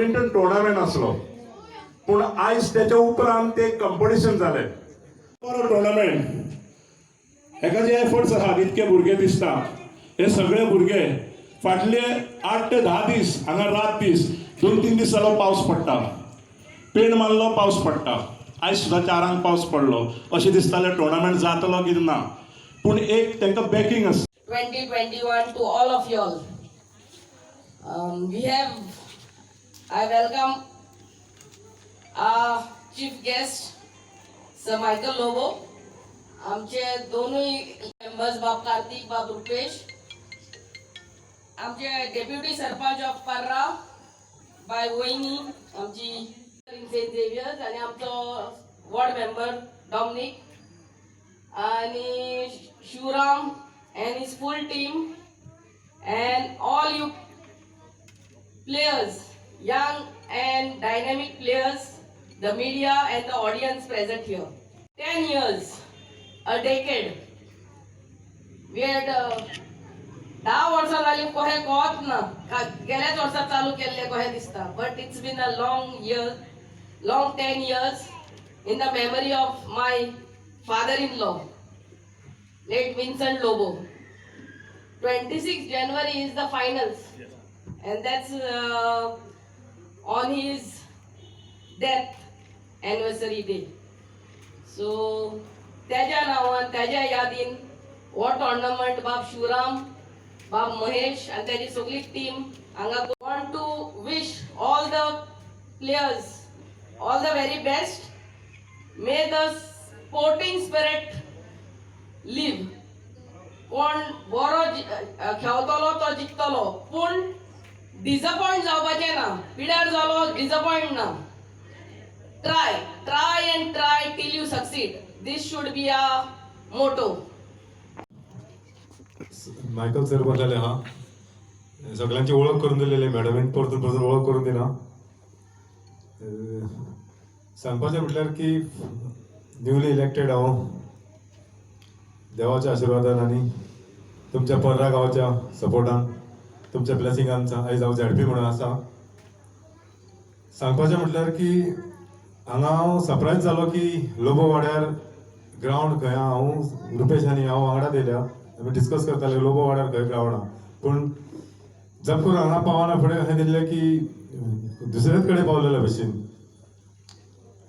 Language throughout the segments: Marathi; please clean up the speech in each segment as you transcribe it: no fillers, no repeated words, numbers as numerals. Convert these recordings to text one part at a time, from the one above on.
बॅडमिंटन टुर्नामेंट आसलो, पूण आयज त्याच्या उपरांत ते कॉम्पिटिशन जालें टुर्नामेंट. हेका जे एफर्ट्स आहात इतके भुरगे दिसता, हे सगळे भुरगे फाटले 8 ते 10 दीस हांगा रात दीस 2-3 दीस जालो पावस पडटा, पेंड मारलो पावस पडटा. आयज सुद्दां 4 पावस पडलो, अशें दिसतालें टुर्नामेंट जातलो की ना, पूण एक तांकां बॅकिंग आसा. 2021 to all of y'all. I welcome our chief guest, Sir Michael Lobo. आमचे दोनोय मेंबर्स बाब कार्तिक बाब रुपेश, आमचे डेप्युटी सरपंच ऑफ पर्रा बाय वहिनी आमची सेंट झेवियर्स, आणि आमचो वॉर्ड मेंबर डॉमिनिक आणि Shivram and his full team and all you players, young and dynamic players, the media and the audience present here. 10 years, a decade. We had 10 वर्सां जाली कोहे कोत ना, गेल्याच वर्सा चालू केल्ले कोहे दिसता, but it's been a long 10 years in the memory of my father-in-law, late Vincent Lobo. 26 January is the finals, and that's on his death anniversary day. So त्याच्या नावान त्याच्या यादीन हो टुर्नामेंट बाब शिवराम बाब महेश आणि त्याची सगळी टीम हांगा want to wish all the players all the very best. May the sporting spirit live. कोण बरो खेळतलो तो जिखतलो, पूण डिसअपॉइंट जावपाचें ना, पिड्यार जालो डिसअपॉइंट ना. Try and try till you succeed. This should be a motto. Michael sir बदलले हा सगळ्यांची ओळख करून दिलेली, मॅडमीन परतून ओळख करून दिना. सांगपाचें म्हटल्यार की न्यूली इलेक्टेड हांव देवाच्या आशिर्वादान आनी तुमच्या पर्रा गांवच्या सपोर्टान, तुमच्या ब्लेसिंगान आयज हांव झेडपी म्हणून आसा. सांगपाचें म्हटल्यार की हांगा हांव सरप्रायज जालो की लोबो वाड्यार ग्रावंड खंय हांव रुपेश आनी हांव वांगडाच येयल्या. आमी डिस्कस करताले लोबो वाड्यार खंय ग्रावंड आहा, पूण जप करून हांगा पावना फुडें अशें दिल्लें की दुसरेच कडेन पावलेल्या भशेन.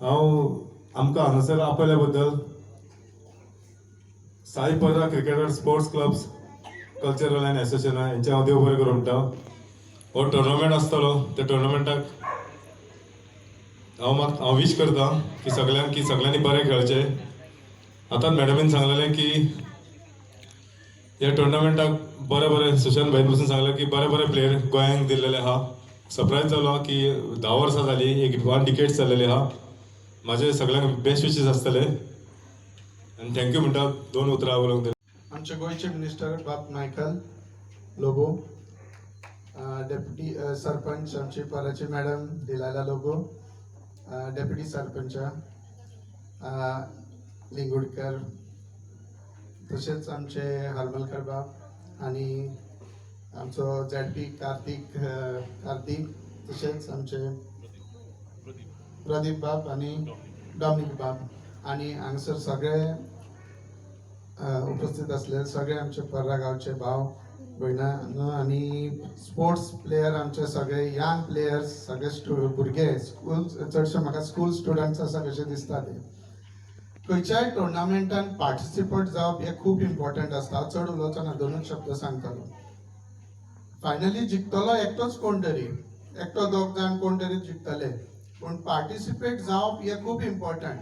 हांव आमकां हांगासर आपयल्या बद्दल साई पर्रा cricketer sports clubs cultural end association यांचे हांव देव बरें करूं म्हणटा. हो टुर्नामेंट आसतलो, त्या टुर्नामेंटाक हांव विश करता की सगळ्यांनी बरें खेळचें. आतां मॅडमीन सांगलेलें की ह्या टुर्नामेंटाक बरे सुशांत भाईन पसून सांगलें की बरे प्लेयर गोंयांक दिल्लेले आहा. सरप्रायज जालो की 10 वर्सां जाली, एक 1 डिकेड जाल्लेली आहा. म्हाजे सगळ्यांक बेस्ट विशीस आसतले आनी थँक्यू म्हणटा 2 उतरां उलोवंक दिलें. आमचे गोयचे मिनिस्टर बाब मायकल लोबो, डेप्युटी सरपंच आमची पर्राची मॅडम दिलायला लोबो, डेप्युटी सरपंच लिंगुडकर, तसेच आमचे हरमलकर बाब आणि आमचो झेडपी कार्तिक, तसेच आमचे प्रदीप बाब आणि डॉमिनिक बाब, आणि हांगसर सगळे उपस्थित असलेले सगळे आमचे पर्रा गावचे भाव भयणां आणि स्पोर्ट्स प्लेयर, आमचे सगळे यंग प्लेयर्स, सगळे भुरगे स्कूल, चडशे म्हाका स्कूल स्टुडंट्स आसा कशें दिसता ते. खंयच्याय टुर्नामेंटान पार्टिसिपेट जावप हे खूब इम्पॉर्टंट आसता. हांव चड उलोवचो ना, 2च शब्द सांगतलो. फायनली जिखतलो एकटोच कोण तरी, एकटो 2 जाण कोण तरी जिखतले, पूण पार्टिसिपेट जावप हे खूब इम्पॉर्टंट.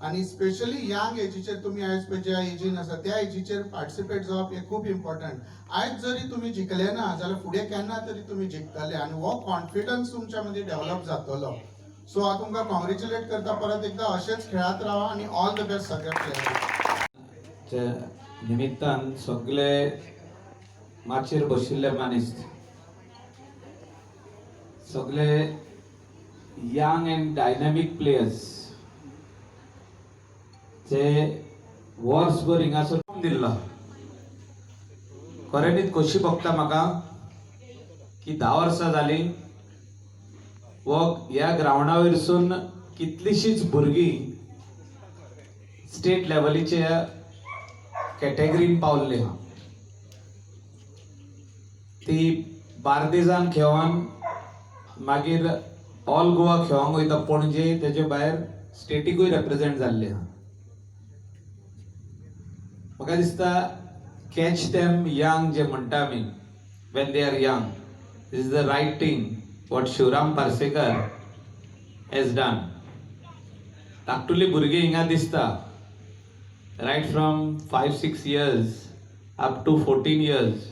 आणि स्पेशली यंग एजीचेर तुमी आयज पळय ज्या एजीन आसा त्या एजीचेर पार्टिसिपेट जावप हे खूब इम्पॉर्टंट. आयज जरी तुमी जिखले ना जाल्यार फुडें केन्ना तरी तुमी जिखतले, आणि हो कॉन्फिडन्स तुमच्या मदीं डेव्हलप जातलो. सो हांव तुमकां कॉंग्रेच्युलेट करता परत एकदा. अशेंच खेळत राहा आणि ऑल द बेस्ट सगळ्या प्लेयरांक. निमित्तान सगळे माचयेर बशिल्ले मनीस, सगळे यंग एंड डायनॅमिक प्लेयर्स जे वर्सभर हिंगासर दिल्लो. खरेंच कशी बघता म्हाका की 10 वर्सां जाली व ह्या ग्राउंडा वयरसून कितलीशीच भुरगीं स्टेट लेवलीच्या कॅटेगरीन पावल्ली आहा. ती बार्देजान खेळोन मागीर ऑल गोवा खेळोंक वयता पणजे, तेजे भायर स्टेटीकूय रिप्रेझेंट जाल्ली आहा. म्हाका दिसता कॅच देम यंग जे म्हणटा आमी, when they are young, this is the right thing what Shivram Parsekar has done. धाकटुली भुरगीं हिंगा दिसता, right from 5-6 years up to 14 years.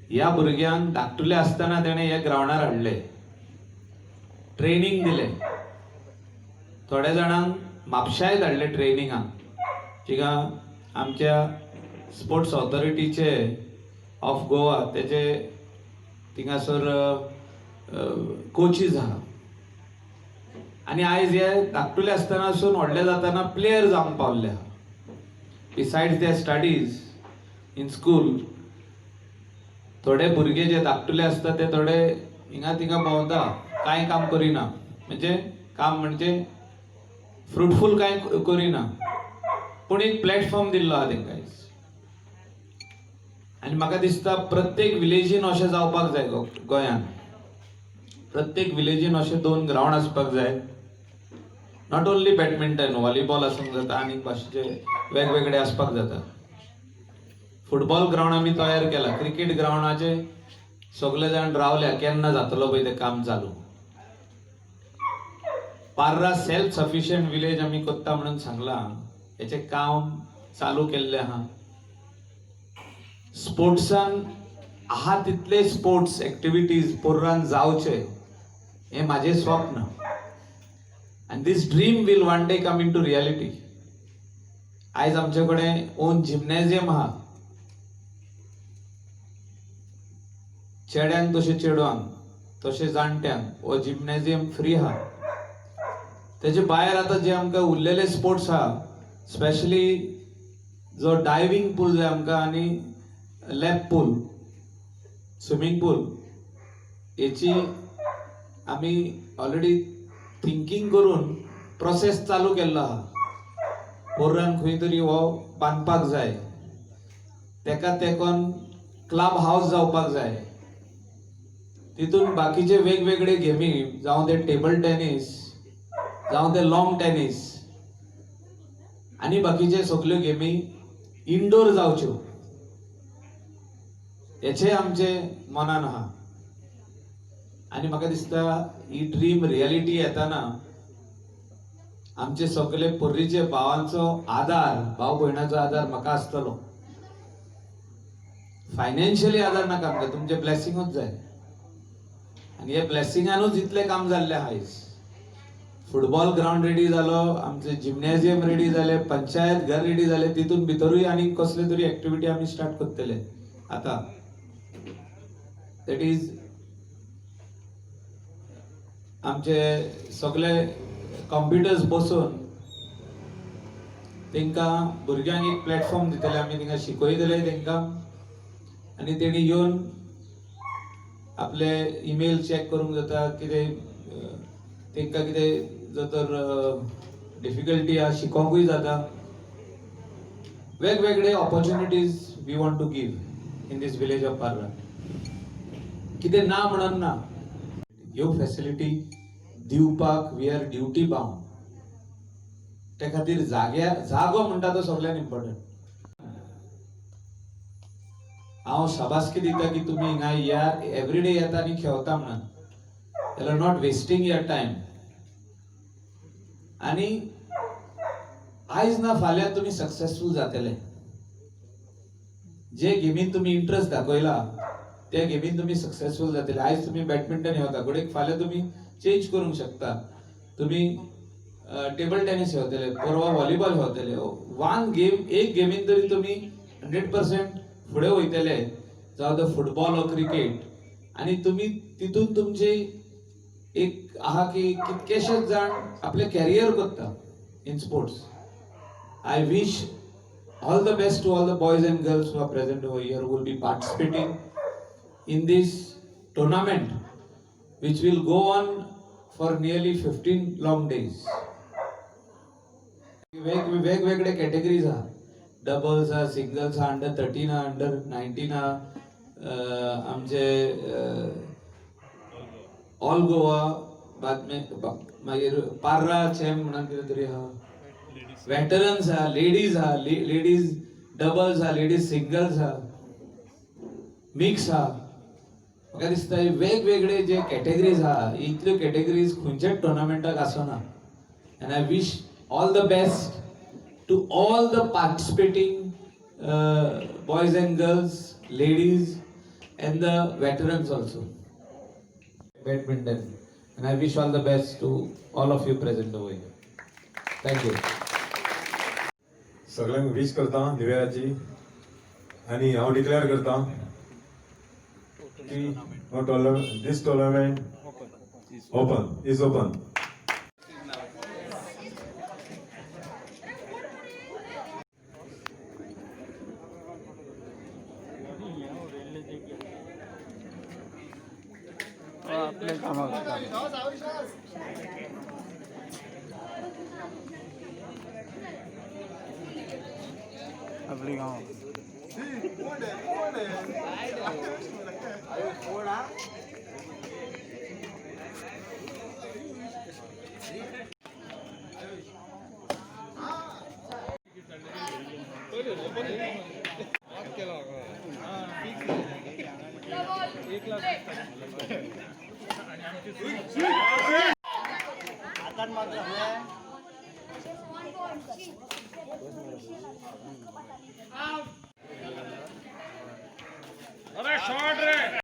ह्या भुरग्यांक धाकटुले आसतना तेणें ह्या ग्राउंडार हाडले, ट्रेनिंग दिले. थोड्या जाणांक म्हापशाय धाडले ट्रेनिंगाक. थिंगा आमच्या स्पोर्ट्स ऑथॉरिटीचे ऑफ गोवा तेजे थिंगासर कोचीज आहा. आनी आयज हे धाकटुले आसतनासून व्हडले जाताना प्लेयर जावंक पावल्ले आहा. Besides their studies in school, थोडे भुरगे जे धाकटुले असतात ते थोडे हिंगा थिंगा भोंवता, कांय काम करिना. म्हणजे काम म्हणजे फ्रुटफूल कांय करिना, पूण एक प्लॅटफॉर्म दिल्लो आहा तेंकां. आनी म्हाका दिसता प्रत्येक विलेजीन अशें जावपाक जाय गोंयांत. प्रत्येक विलेजीन अशे 2 ग्राउंड आसपाक जाय. नॉट ओन्ली बॅडमिंटन, व्हॉलीबॉल आसूंक जाता, आनी भाशेचे वेगवेगळे आसपाक जाता. फुटबॉल ग्राउंड आमी तयार केला. क्रिकेट ग्राउंडाचे सगळे जाण रावल्या, केन्ना जातलो पळय तें काम चालू. पार्रा सेल्फ सफिशियंट विलेज आमी कोत्ता म्हणून सांगला, हेचे काम चालू केल्ले आहा. स्पोर्ट्सान आहा तितले स्पोर्ट्स एक्टिविटीज पोर्रान जावचे हे माझे स्वप्न. And this dream will one day come into reality. आयज आमचे कडेन ओन जिम्नॅजियम आहा, चेड्यांक तशें चेडवांक तशें जाणट्यांक हो जिम्नॅजियम फ्री आहा. तेजे भायर आतां जे आमकां उरलेले स्पोर्ट्स आहा, स्पेशली जो डायविंग पूल जाय आमकां आनी लॅप पूल, स्विमींग पूल, हेची आमी ऑलरेडी थिंकींग करून प्रोसेस चालू केल्लो आहा. पोर्रान खंय तरी हो बांदपाक जाय, तेका तेकोन क्लब हाऊस जावपाक जाय. तितून बाकीचे वेगवेगळे गेमी, जावं ते टेबल टेनीस, जावं ते लॉंग टेनीस, आनी बाकीचे सगल्यो गेमी इनडोर जावच्यो, हेचे आमचे मनान आहा. आनी म्हाका दिसता ही ड्रीम रियालिटी येताना आमचे सगळे पोर्रीचे भावांचो आधार, भाव भयणाचो आधार म्हाका आसतलो. फायनान्शियली आधार नाका आमकां, तुमचे ब्लेसिंगूच जाय. आनी हे ब्लेसिंगानूच इतलें काम जाल्लें आहा. आयज फुटबॉल ग्राउंड रेडी जालो, आमचे जिम्नॅजियम रेडी जाले, पंचायत घर रेडी जाले, तितून भितरूय आनी कसले तरी एक्टिविटी आमी स्टार्ट करतले आतां. दॅट इज आमचे सगळे कॉम्प्युटर्स बसोवन तेंकां भुरग्यांक एक प्लॅटफॉर्म दितले, आमी तेंकां शिकयतले तेंकां. आनी तेणी येवन आपले ईमेल चॅक करूंक जाता, कितें तेंकां कितें जर तर डिफिकल्टी आहा शिकोवंकूय जाता. वेगवेगळे opportunities we want to give in these village of पार्रा. कितें ना म्हणून ना, ह्यो फॅसिलिटी दिवपाक वी आर ड्युटी बाउंड. त्या खातीर जागो म्हणटा तो सगळ्यान इम्पॉर्टंट. हांव शाबासकी दिता की तुमी हिंगा या, एवरीडे येता आनी खेळता म्हणून. जाल्यार नॉट वेस्टिंग युअर टायम. आनी आयज ना फाल्यां तुमी सक्सेसफूल जातले. जे गेमीन तुमी इंटरेस्ट दाखयला त्या गेमीन तुमी सक्सेसफूल जातले. आयज तुमी बॅडमिंटन खेळता, घडये फाल्यां तुमी चेंज करूंक शकता. तुमी टेबल टेनीस खेळतले, परवा व्हॉलीबॉल खेळतले. वन गेम, एक गेमीन तरी तुमी 100% फुडें वयतले, जावं ते फुटबॉल वा क्रिकेट. आनी तुमी तितून तुमची एक आहा की कितकेशेच जाण आपले कॅरियर करता in sports. I wish all the best to all the boys and girls who are present over here, who will be participating in this tournament which will go on for nearly 15 long days. वेगवेगळे कॅटेगरीज हा, डबल्स हा, सिंगल्स हा, अंडर 13 हा, अंडर 19 हा, आमचे ऑल गोवा बाद मागीर पार्रा चॅम्प म्हणून कितें तरी हा, वेटरन्स हा, लेडीज हा, लेडीज डबल्स हा, लेडीज सिंगल्स हा, मिक्स हा. म्हाका दिसता हे वेगवेगळे जे कॅटेगरीज हा, इतल्यो कॅटेगरीज खंयच्याच टुर्नामेंटाक आसना. And I wish all the best to all the participating boys and girls, ladies, and the veterans also. Badminton. And I wish all the best to all of you present over here. Thank you. सगळ्यांक विश करता न्यू आणि हांव डिक्लेअर करता की दिस टुर्नामेंट इज ओपन. आपले कामाक आपली अरे शॉट रे